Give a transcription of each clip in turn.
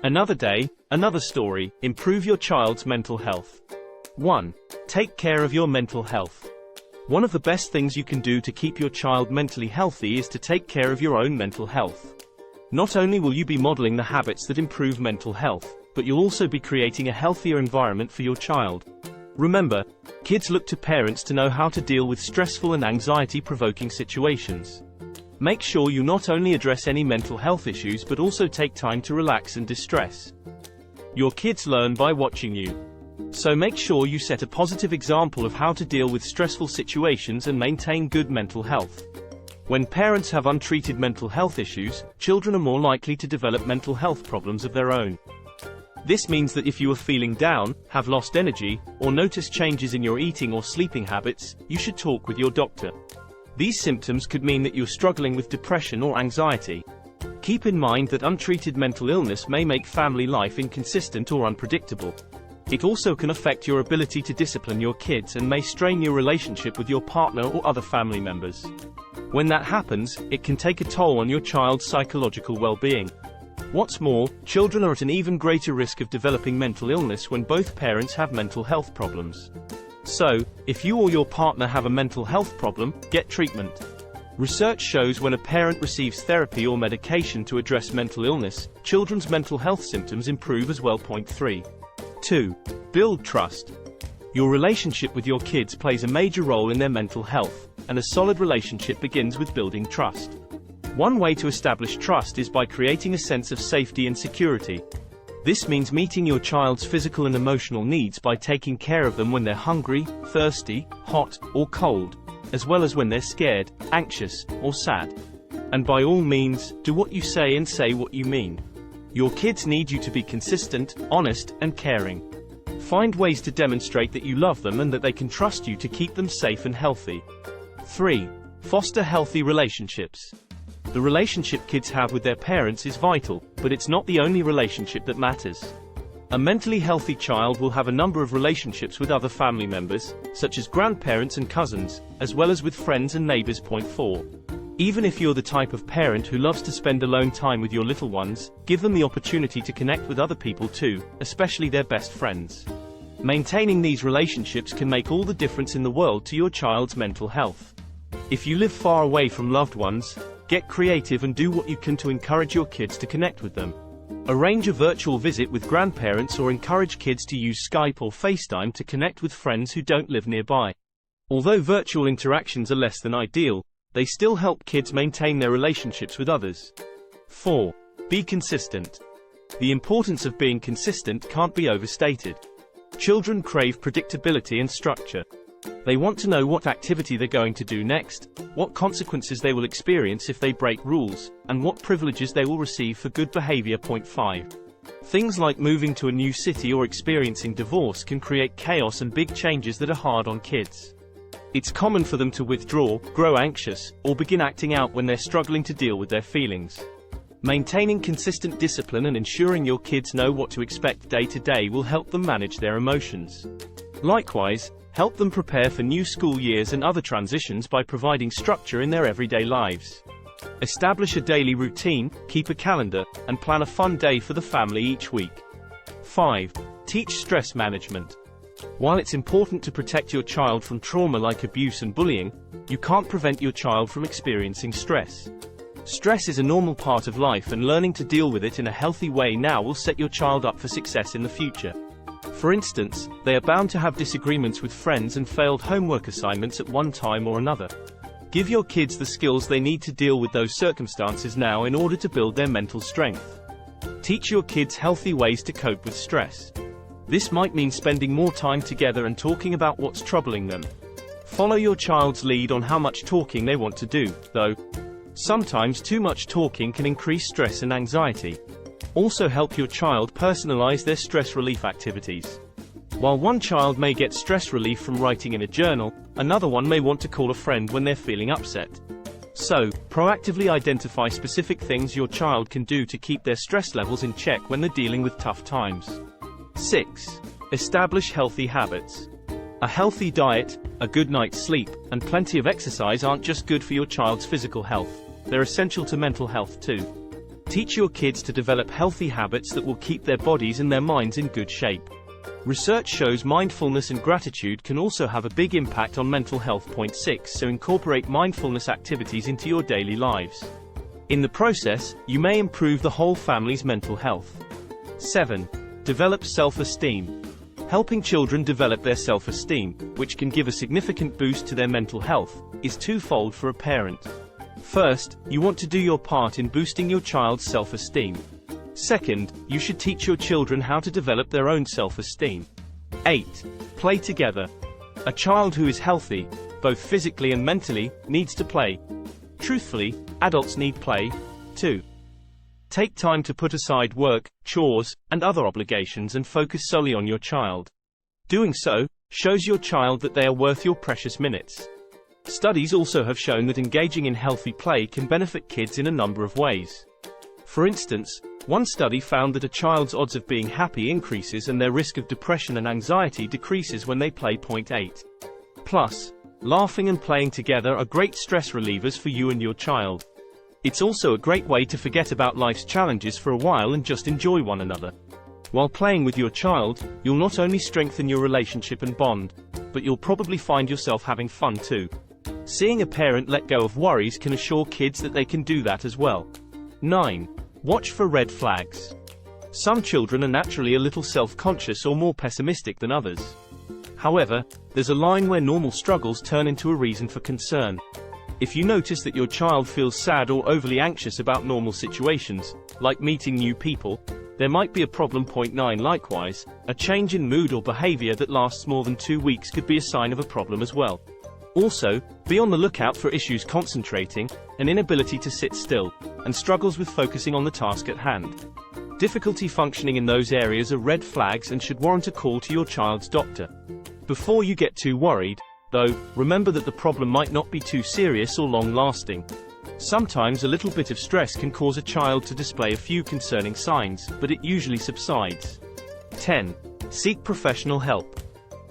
Another day, another story. Improve your child's mental health. 1. Take care of your mental health. One of the best things you can do to keep your child mentally healthy is to take care of your own mental health. Not only will you be modeling the habits that improve mental health, but you'll also be creating a healthier environment for your child. Remember, kids look to parents to know how to deal with stressful and anxiety-provoking situations. Make sure you not only address any mental health issues but also take time to relax and distress. Your kids learn by watching you. So make sure you set a positive example of how to deal with stressful situations and maintain good mental health. When parents have untreated mental health issues, children are more likely to develop mental health problems of their own. This means that if you are feeling down, have lost energy, or notice changes in your eating or sleeping habits, you should talk with your doctor. These symptoms could mean that you're struggling with depression or anxiety. Keep in mind that untreated mental illness may make family life inconsistent or unpredictable. It also can affect your ability to discipline your kids and may strain your relationship with your partner or other family members. When that happens, it can take a toll on your child's psychological well-being. What's more, children are at an even greater risk of developing mental illness when both parents have mental health problems. So, if you or your partner have a mental health problem, get treatment. Research shows when a parent receives therapy or medication to address mental illness, children's mental health symptoms improve as well. 3. 2. Build trust. Your relationship with your kids plays a major role in their mental health, and a solid relationship begins with building trust. One way to establish trust is by creating a sense of safety and security. This means meeting your child's physical and emotional needs by taking care of them when they're hungry, thirsty, hot, or cold, as well as when they're scared, anxious, or sad. And by all means, do what you say and say what you mean. Your kids need you to be consistent, honest, and caring. Find ways to demonstrate that you love them and that they can trust you to keep them safe and healthy. 3. Foster healthy relationships. The relationship kids have with their parents is vital, but it's not the only relationship that matters. A mentally healthy child will have a number of relationships with other family members, such as grandparents and cousins, as well as with friends and neighbors. 4. Even if you're the type of parent who loves to spend alone time with your little ones, give them the opportunity to connect with other people too, especially their best friends. Maintaining these relationships can make all the difference in the world to your child's mental health. If you live far away from loved ones, get creative and do what you can to encourage your kids to connect with them. Arrange a virtual visit with grandparents or encourage kids to use Skype or FaceTime to connect with friends who don't live nearby. Although virtual interactions are less than ideal, they still help kids maintain their relationships with others. 4. Be consistent. The importance of being consistent can't be overstated. Children crave predictability and structure. They want to know what activity they're going to do next, what consequences they will experience if they break rules, and what privileges they will receive for good behavior. 5. Things like moving to a new city or experiencing divorce can create chaos and big changes that are hard on kids. It's common for them to withdraw, grow anxious, or begin acting out when they're struggling to deal with their feelings. Maintaining consistent discipline and ensuring your kids know what to expect day to day will help them manage their emotions. Likewise, help them prepare for new school years and other transitions by providing structure in their everyday lives. Establish a daily routine, keep a calendar, and plan a fun day for the family each week. 5. Teach stress management. While it's important to protect your child from trauma like abuse and bullying, you can't prevent your child from experiencing stress. Stress is a normal part of life, and learning to deal with it in a healthy way now will set your child up for success in the future. For instance, they are bound to have disagreements with friends and failed homework assignments at one time or another. Give your kids the skills they need to deal with those circumstances now in order to build their mental strength. Teach your kids healthy ways to cope with stress. This might mean spending more time together and talking about what's troubling them. Follow your child's lead on how much talking they want to do, though. Sometimes too much talking can increase stress and anxiety. Also help your child personalize their stress relief activities. While one child may get stress relief from writing in a journal, another one may want to call a friend when they're feeling upset. So, proactively identify specific things your child can do to keep their stress levels in check when they're dealing with tough times. 6. Establish healthy habits. A healthy diet, a good night's sleep, and plenty of exercise aren't just good for your child's physical health, they're essential to mental health too. Teach your kids to develop healthy habits that will keep their bodies and their minds in good shape. Research shows mindfulness and gratitude can also have a big impact on mental health. Point 6. So incorporate mindfulness activities into your daily lives. In the process, you may improve the whole family's mental health. 7. Develop self-esteem. Helping children develop their self-esteem, which can give a significant boost to their mental health, is twofold for a parent. First, you want to do your part in boosting your child's self-esteem. Second, you should teach your children how to develop their own self-esteem. 8. Play together. A child who is healthy, both physically and mentally, needs to play. Truthfully, adults need play, too. Take time to put aside work, chores, and other obligations and focus solely on your child. Doing so shows your child that they are worth your precious minutes. Studies also have shown that engaging in healthy play can benefit kids in a number of ways. For instance, one study found that a child's odds of being happy increases and their risk of depression and anxiety decreases when they play. 8. Plus, laughing and playing together are great stress relievers for you and your child. It's also a great way to forget about life's challenges for a while and just enjoy one another. While playing with your child, you'll not only strengthen your relationship and bond, but you'll probably find yourself having fun too. Seeing a parent let go of worries can assure kids that they can do that as well. 9. Watch for red flags. Some children are naturally a little self-conscious or more pessimistic than others. However, there's a line where normal struggles turn into a reason for concern. If you notice that your child feels sad or overly anxious about normal situations, like meeting new people, there might be a problem. 9. Likewise, a change in mood or behavior that lasts more than 2 weeks could be a sign of a problem as well. Also, be on the lookout for issues concentrating, an inability to sit still, and struggles with focusing on the task at hand. Difficulty functioning in those areas are red flags and should warrant a call to your child's doctor. Before you get too worried, though, remember that the problem might not be too serious or long-lasting. Sometimes a little bit of stress can cause a child to display a few concerning signs, but it usually subsides. 10. Seek professional help.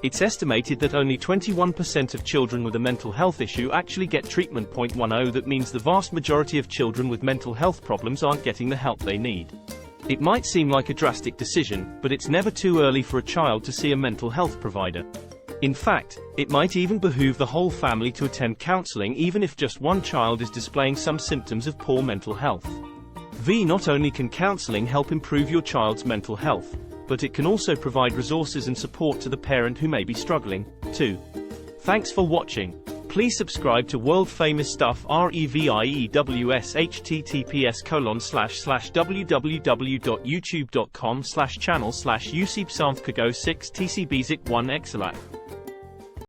It's estimated that only 21% of children with a mental health issue actually get treatment. 10. That means the vast majority of children with mental health problems aren't getting the help they need. It might seem like a drastic decision, but it's never too early for a child to see a mental health provider. In fact, it might even behoove the whole family to attend counseling even if just one child is displaying some symptoms of poor mental health. Not only can counseling help improve your child's mental health, but it can also provide resources and support to the parent who may be struggling, too. Thanks for watching. Please subscribe to World Famous Stuff REVIEWS https://www.youtube.com/channel/UCBSAMFKGO6 TCBZIC1 Exelat.